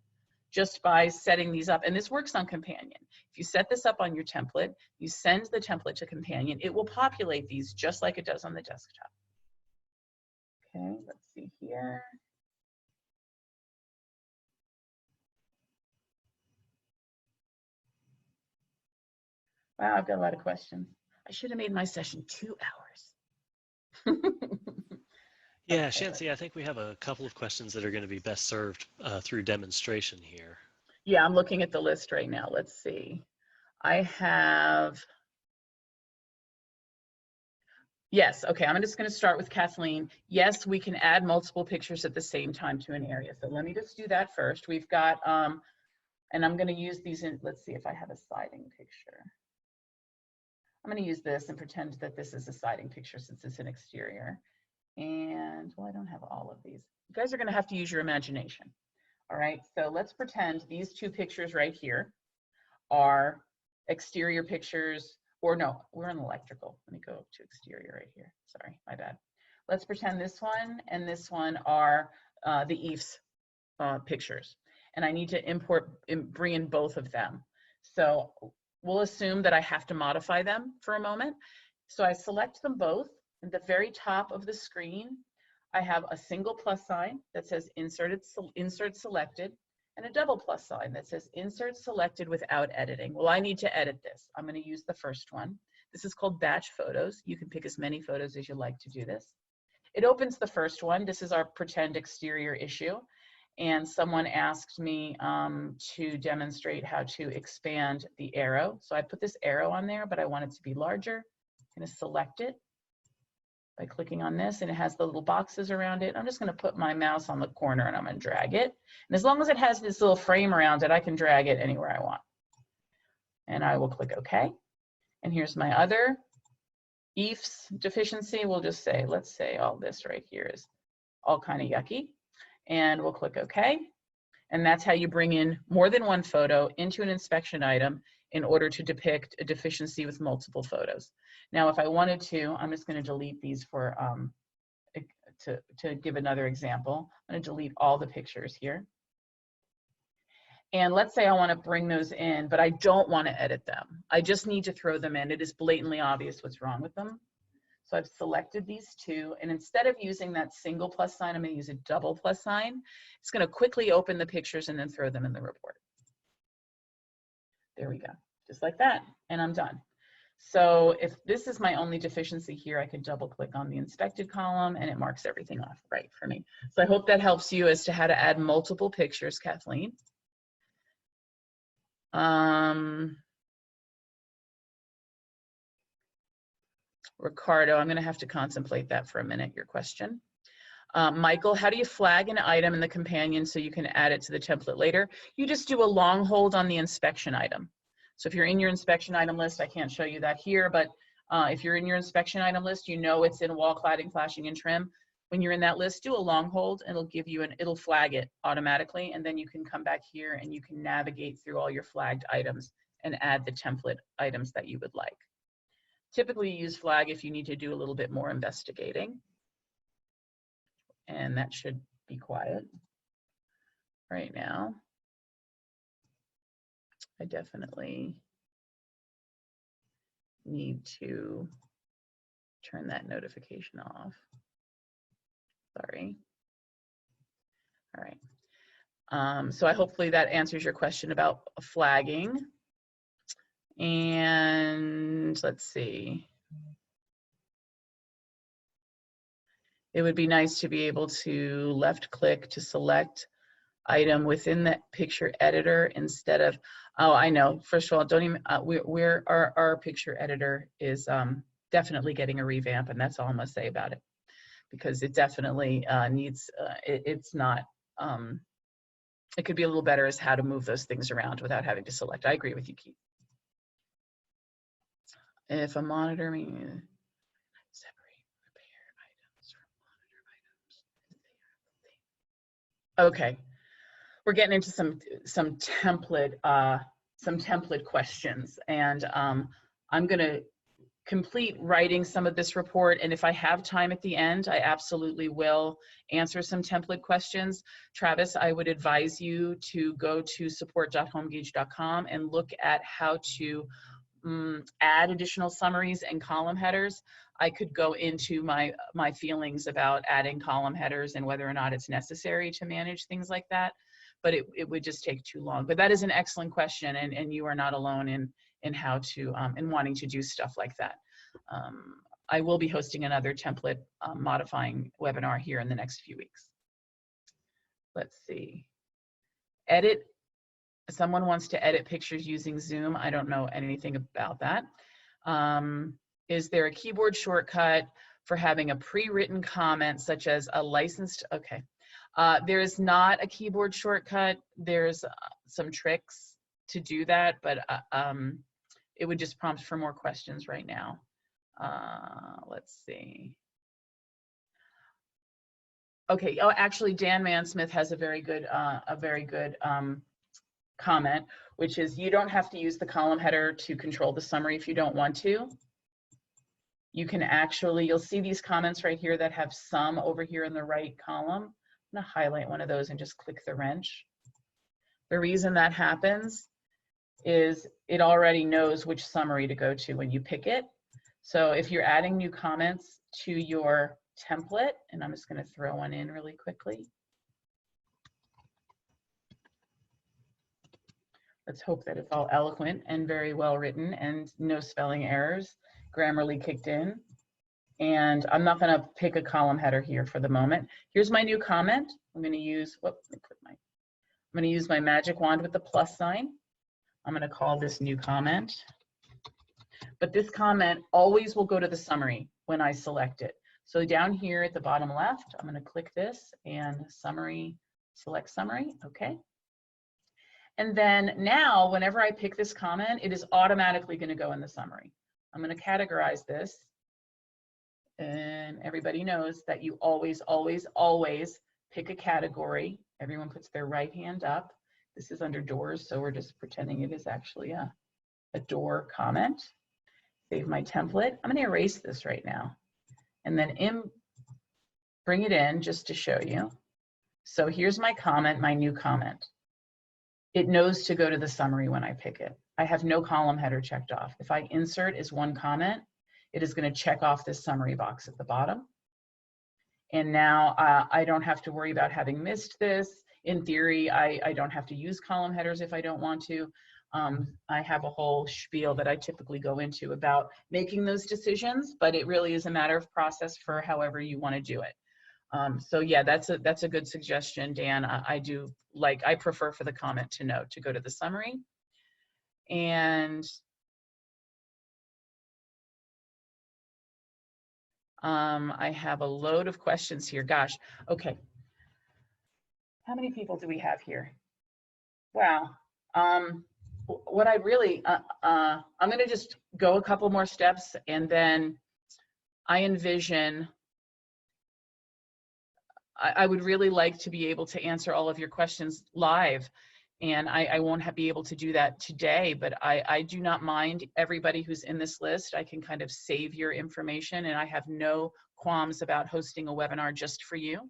just by setting these up, and this works on Companion. If you set this up on your template, you send the template to Companion, it will populate these just like it does on the desktop. Okay, let's see here. Wow, I've got a lot of questions. I should have made my session 2 hours. Yeah, Okay, Shancy, I think we have a couple of questions that are going to be best served through demonstration here. yeah, I'm looking at the list right now. Let's see. I have, yes, okay, I'm just going to start with Kathleen. Yes, we can add multiple pictures at the same time to an area. So let me just do that first. We've got, and I'm going to use these in, let's see if I have a siding picture. I'm going to use this and pretend that this is a siding picture since it's an exterior. And, well, I don't have all of these. You guys are going to have to use your imagination. All right, so let's pretend these 2 pictures right here are exterior pictures, or no, we're in electrical. Let me go to exterior right here. Sorry, my bad. Let's pretend this one and this one are the eaves pictures. And I need to bring in both of them. So we'll assume that I have to modify them for a moment. So I select them both. At the very top of the screen, I have a single plus sign that says insert selected, and a double plus sign that says insert selected without editing. Well, I need to edit this. I'm going to use the first one. This is called batch photos. You can pick as many photos as you like to do this. It opens the first one. This is our pretend exterior issue. And someone asked me to demonstrate how to expand the arrow. So I put this arrow on there, but I want it to be larger. I'm going to select it by clicking on this, and it has the little boxes around it. I'm just going to put my mouse on the corner and I'm going to drag it. And as long as it has this little frame around it, I can drag it anywhere I want. And I will click OK. And here's my other eaves deficiency. We'll just say, let's say all this right here is all kind of yucky. And we'll click OK. And that's how you bring in more than one photo into an inspection item in order to depict a deficiency with multiple photos. Now, if I wanted to, I'm just going to delete these for to give another example. I'm going to delete all the pictures here. And let's say I want to bring those in, but I don't want to edit them. I just need to throw them in. It is blatantly obvious what's wrong with them. So I've selected these 2, and instead of using that single plus sign, I'm going to use a double plus sign. It's going to quickly open the pictures and then throw them in the report. There we go, just like that, and I'm done. So if this is my only deficiency here, I could double click on the inspected column and it marks everything off right for me. So I hope that helps you as to how to add multiple pictures, Kathleen. Ricardo, I'm going to have to contemplate that for a minute, your question. Michael, how do you flag an item in the companion so you can add it to the template later? You just do a long hold on the inspection item. So if you're in your inspection item list, I can't show you that here, but if you're in your inspection item list, you know it's in wall cladding, flashing, and trim. When you're in that list, do a long hold and it'll give you it'll flag it automatically, and then you can come back here and you can navigate through all your flagged items and add the template items that you would like. Typically use flag if you need to do a little bit more investigating. And that should be quiet right now. I definitely need to turn that notification off. Sorry. All right. So hopefully that answers your question about flagging. And let's see. It would be nice to be able to left click to select item within the picture editor instead of, oh, I know. First of all, don't even, our picture editor is definitely getting a revamp, and that's all I'm gonna say about it, because it definitely needs, it's not, it could be a little better as how to move those things around without having to select. I agree with you, Keith. If a monitor, separate. Okay, we're getting into some template questions, and I'm going to complete writing some of this report, and if I have time at the end, I absolutely will answer some template questions. Travis, I would advise you to go to support.homegauge.com and look at how to add additional summaries and column headers. I could go into my feelings about adding column headers and whether or not it's necessary to manage things like that, but it would just take too long. But that is an excellent question, and you are not alone in how to in wanting to do stuff like that. I will be hosting another template modifying webinar here in the next few weeks. Let's see. Edit. Someone wants to edit pictures using Zoom. I don't know anything about that. Is there a keyboard shortcut for having a pre-written comment such as a licensed? Okay. There is not a keyboard shortcut. There's some tricks to do that, but it would just prompt for more questions right now. Let's see. Okay. Oh, actually, Dan Mansmith has a very good comment, which is you don't have to use the column header to control the summary if you don't want to. You can actually, you'll see these comments right here that have some over here in the right column. I'm going to highlight one of those and just click the wrench. The reason that happens is it already knows which summary to go to when you pick it. So if you're adding new comments to your template, and I'm just going to throw one in really quickly. Let's hope that it's all eloquent and very well written and no spelling errors, Grammarly kicked in. And I'm not going to pick a column header here for the moment. Here's my new comment. I'm going to use, whoops, let me put I'm going to use my magic wand with the plus sign. I'm going to call this new comment. But this comment always will go to the summary when I select it. So down here at the bottom left, I'm going to click this and summary, select summary, okay. And then now, whenever I pick this comment, it is automatically going to go in the summary. I'm going to categorize this. And everybody knows that you always, always, always pick a category. Everyone puts their right hand up. This is under doors, so we're just pretending it is actually a door comment. Save my template. I'm going to erase this right now. And then bring it in just to show you. So here's my comment, my new comment. It knows to go to the summary when I pick it. I have no column header checked off. If I insert as one comment, it is going to check off this summary box at the bottom. And now I don't have to worry about having missed this. In theory, I don't have to use column headers if I don't want to. I have a whole spiel that I typically go into about making those decisions, but it really is a matter of process for however you want to do it. So yeah, that's a good suggestion, Dan. I prefer for the comment to know to go to the summary. And I have a load of questions here. Gosh, okay. How many people do we have here? Wow. What I really, I'm going to just go a couple more steps, and then I envision, I would really like to be able to answer all of your questions live. And I won't be able to do that today, but I do not mind everybody who's in this list. I can kind of save your information, and I have no qualms about hosting a webinar just for you.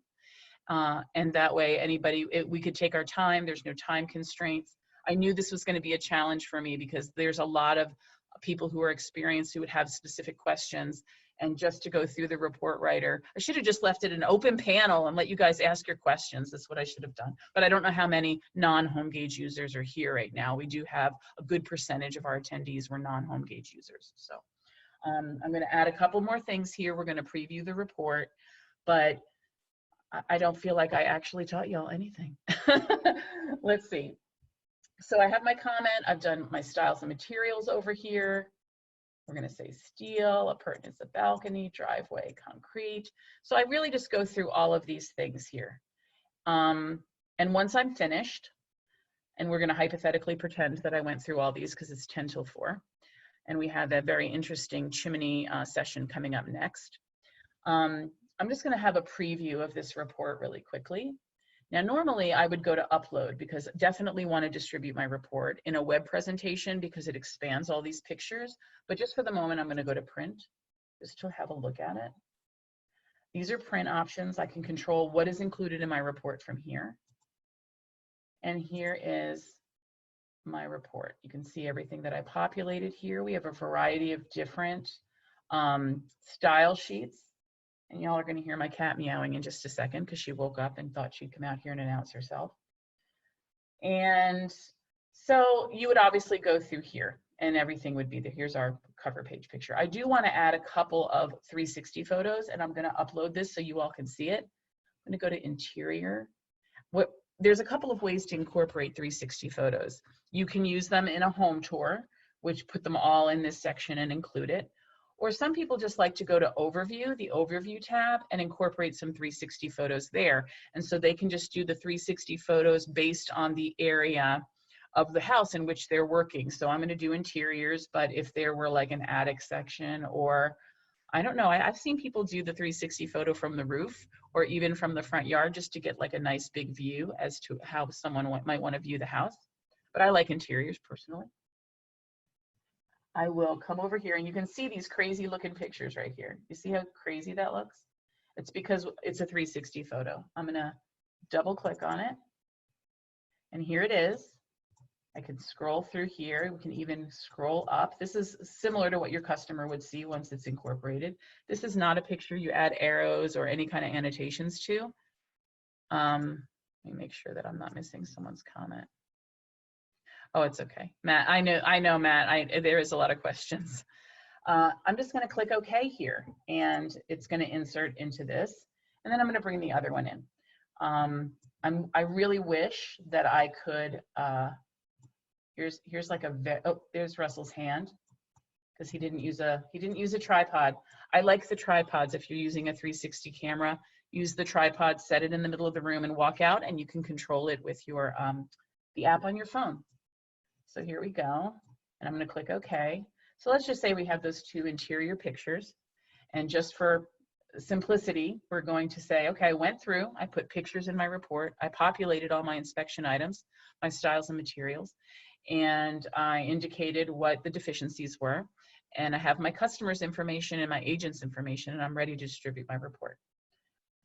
And that way, we could take our time. There's no time constraints. I knew this was going to be a challenge for me because there's a lot of people who are experienced who would have specific questions. And just to go through the report writer, I should have just left it an open panel and let you guys ask your questions. That's what I should have done. But I don't know how many non-HomeGauge users are here right now. We do have a good percentage of our attendees were non-HomeGauge users. So I'm going to add a couple more things here. We're going to preview the report, but I don't feel like I actually taught y'all anything. Let's see. So I have my comment. I've done my styles and materials over here. We're going to say steel, appurtenance of balcony, driveway, concrete. So I really just go through all of these things here. And once I'm finished, and we're going to hypothetically pretend that I went through all these because it's 10 till 4. And we have a very interesting chimney session coming up next. I'm just going to have a preview of this report really quickly. Now, normally I would go to upload because I definitely want to distribute my report in a web presentation because it expands all these pictures. But just for the moment, I'm going to go to print just to have a look at it. These are print options. I can control what is included in my report from here. And here is my report. You can see everything that I populated here. We have a variety of different style sheets. And y'all are going to hear my cat meowing in just a second because she woke up and thought she'd come out here and announce herself. And so you would obviously go through here and everything would be there. Here's our cover page picture. I do want to add a couple of 360 photos and I'm going to upload this so you all can see it. I'm going to go to interior. There's a couple of ways to incorporate 360 photos. You can use them in a home tour, which put them all in this section and include it. Or some people just like to go to overview, the overview tab, and incorporate some 360 photos there. And so they can just do the 360 photos based on the area of the house in which they're working. So I'm going to do interiors, but if there were like an attic section or I don't know, I've seen people do the 360 photo from the roof or even from the front yard just to get like a nice big view as to how someone might want to view the house. But I like interiors personally. I will come over here and you can see these crazy looking pictures right here. You see how crazy that looks? It's because it's a 360 photo. I'm going to double click on it. And here it is. I can scroll through here. We can even scroll up. This is similar to what your customer would see once it's incorporated. This is not a picture you add arrows or any kind of annotations to. Let me make sure that I'm not missing someone's comment. Oh, it's okay. Matt, I know, Matt, there is a lot of questions. I'm just going to click OK here, and it's going to insert into this. And then I'm going to bring the other one in. I really wish that I could, here's like there's Russell's hand because he didn't use a tripod. I like the tripods. If you're using a 360 camera, use the tripod, set it in the middle of the room and walk out, and you can control it with your the app on your phone. So here we go, and I'm going to click OK. So let's just say we have those two interior pictures, and just for simplicity, we're going to say, okay, I went through, I put pictures in my report, I populated all my inspection items, my styles and materials, and I indicated what the deficiencies were, and I have my customer's information and my agent's information, and I'm ready to distribute my report.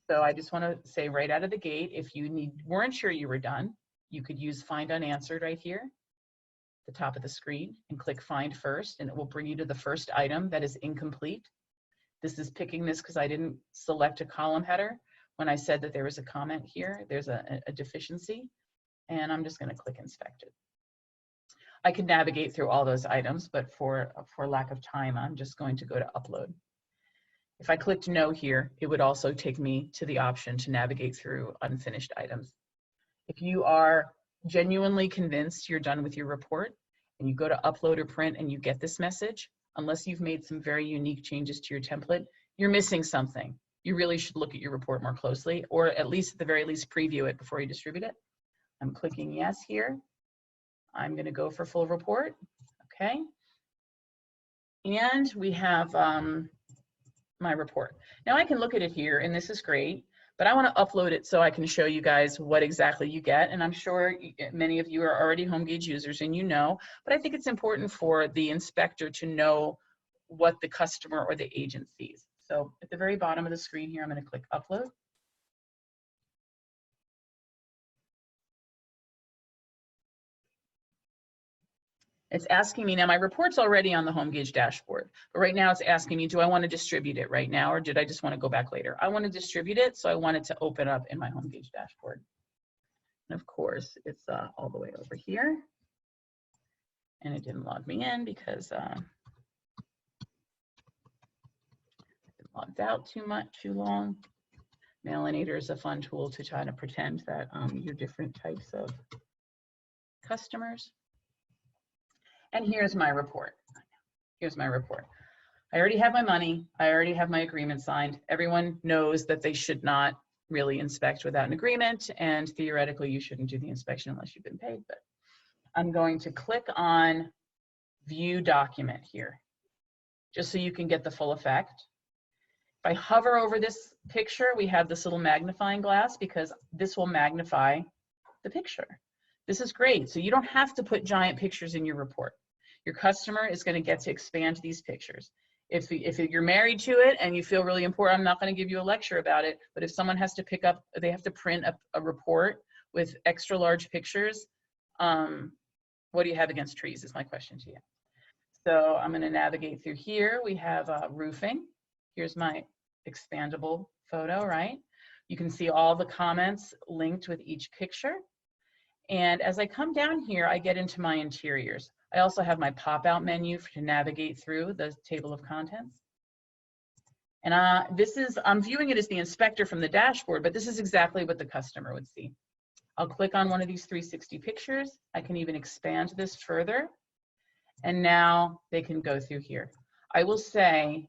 So I just want to say right out of the gate, if you weren't sure you were done, you could use Find Unanswered right here, the top of the screen, and click Find First, and it will bring you to the first item that is incomplete. This is picking this because I didn't select a column header when I said that there was a comment here. There's a deficiency, and I'm just going to click Inspect it. I could navigate through all those items, but for lack of time, I'm just going to go to Upload. If I clicked No here, it would also take me to the option to navigate through unfinished items. If you are genuinely convinced you're done with your report and you go to Upload or Print and you get this message, unless you've made some very unique changes to your template, you're missing something. You really should look at your report more closely, or at least at the very least preview it before you distribute it. I'm clicking Yes here. I'm going to go for full report. Okay. And we have my report. Now I can look at it here, and this is great, but I want to upload it so I can show you guys what exactly you get. And I'm sure many of you are already HomeGauge users and you know, but I think it's important for the inspector to know what the customer or the agent sees. So at the very bottom of the screen here, I'm going to click Upload. It's asking me, now my report's already on the HomeGauge dashboard, but right now it's asking me, do I want to distribute it right now, or did I just want to go back later? I want to distribute it, so I want it to open up in my HomeGauge dashboard. And of course, it's all the way over here. And it didn't log me in because I logged out too long. Mailinator is a fun tool to try to pretend that you're different types of customers. And here's my report. Here's my report. I already have my money. I already have my agreement signed. Everyone knows that they should not really inspect without an agreement, and theoretically you shouldn't do the inspection unless you've been paid. But I'm going to click on View Document here, just so you can get the full effect. If I hover over this picture, we have this little magnifying glass because this will magnify the picture. This is great. So you don't have to put giant pictures in your report. Your customer is going to get to expand these pictures. If you're married to it and you feel really important, I'm not going to give you a lecture about it, but if someone has to they have to print a report with extra large pictures, what do you have against trees is my question to you. So I'm going to navigate through here. We have roofing. Here's my expandable photo, right? You can see all the comments linked with each picture. And as I come down here, I get into my interiors. I also have my pop-out menu to navigate through the table of contents. And I'm viewing it as the inspector from the dashboard, but this is exactly what the customer would see. I'll click on one of these 360 pictures. I can even expand this further. And now they can go through here. I will say,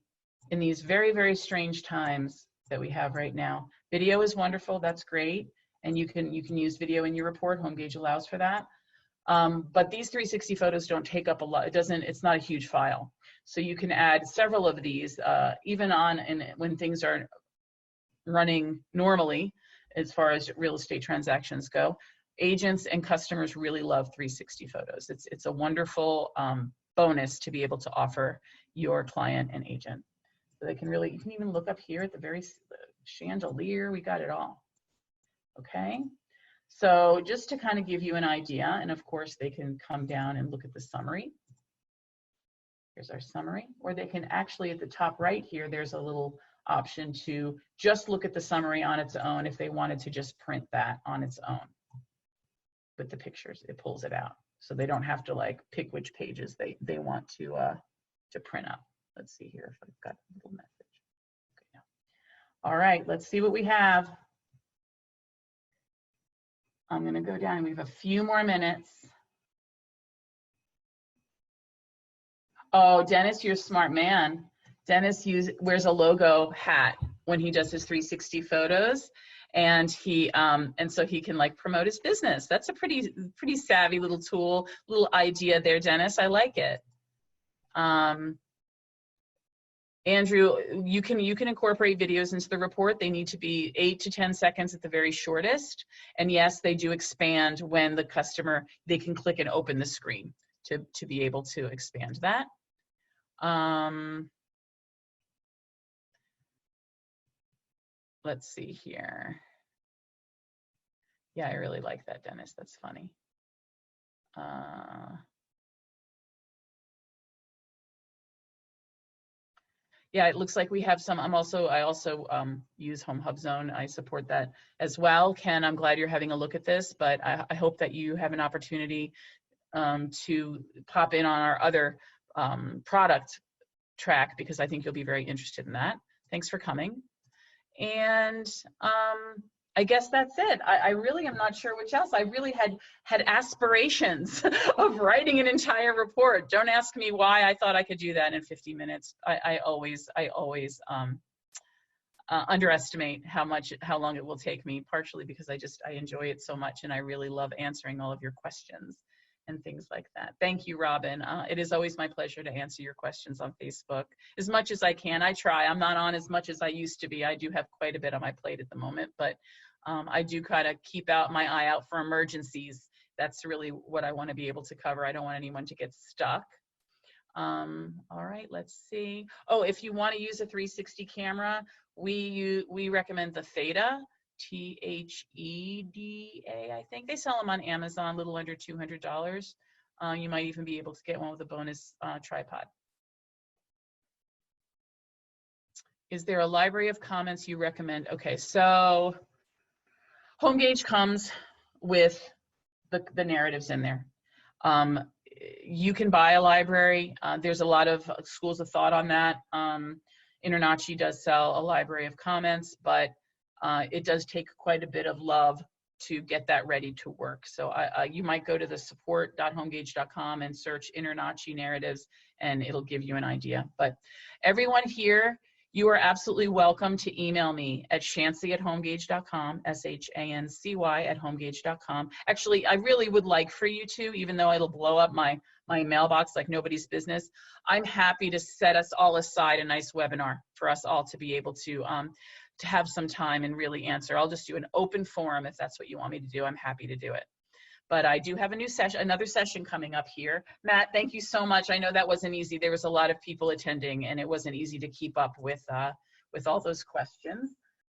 in these very, very strange times that we have right now, video is wonderful, that's great. And you can use video in your report. HomeGauge allows for that. But these 360 photos don't take up a lot. It's not a huge file. So you can add several of these, even when things are running normally, as far as real estate transactions go. Agents and customers really love 360 photos. It's a wonderful bonus to be able to offer your client and agent. So they can you can even look up here at the very chandelier, we got it all. Okay, so just to kind of give you an idea, and of course they can come down and look at the summary. Here's our summary, or they can actually at the top right here, there's a little option to just look at the summary on its own if they wanted to just print that on its own. With the pictures, it pulls it out. So they don't have to like pick which pages they want to print up. Let's see here if I've got a little message. Okay, now. All right, let's see what we have. I'm gonna go down, we have a few more minutes. Oh, Dennis, you're a smart man. Dennis wears a logo hat when he does his 360 photos, and so he can like promote his business. That's a pretty savvy little tool, little idea there, Dennis. I like it. Andrew, you can incorporate videos into the report. They need to be 8 to 10 seconds at the very shortest. And yes, they do expand when the customer, they can click and open the screen to be able to expand that. Let's see here. Yeah, I really like that, Dennis. That's funny. Yeah, it looks like we have some. I also use Home Hub Zone. I support that as well. Ken, I'm glad you're having a look at this, but I hope that you have an opportunity to pop in on our other product track, because I think you'll be very interested in that. Thanks for coming. And I guess that's it. I really am not sure which else. I really had aspirations of writing an entire report. Don't ask me why I thought I could do that in 50 minutes. I always underestimate how long it will take me, partially because I enjoy it so much and I really love answering all of your questions and things like that. Thank you, Robin. It is always my pleasure to answer your questions on Facebook as much as I can. I try. I'm not on as much as I used to be. I do have quite a bit on my plate at the moment, but I do kind of keep my eye out for emergencies. That's really what I want to be able to cover. I don't want anyone to get stuck. All right, let's see. Oh, if you want to use a 360 camera, we recommend the Theta. THEDA, I think. They sell them on Amazon, a little under $200. You might even be able to get one with a bonus tripod. Is there a library of comments you recommend? Okay, so HomeGauge comes with the narratives in there. You can buy a library. There's a lot of schools of thought on that. InterNACHI does sell a library of comments, but it does take quite a bit of love to get that ready to work. So you might go to the support.homegauge.com and search InterNACHI narratives, and it'll give you an idea. But everyone here, you are absolutely welcome to email me at shancy@homegauge.com, SHANCY@homegauge.com. Actually, I really would like for you to, even though it'll blow up my my mailbox like nobody's business, I'm happy to set us all aside a nice webinar for us all to be able to have some time and really answer. I'll just do an open forum if that's what you want me to do. I'm happy to do it. But I do have a new session, another session coming up here. Matt, thank you so much. I know that wasn't easy. There was a lot of people attending, and it wasn't easy to keep up with all those questions.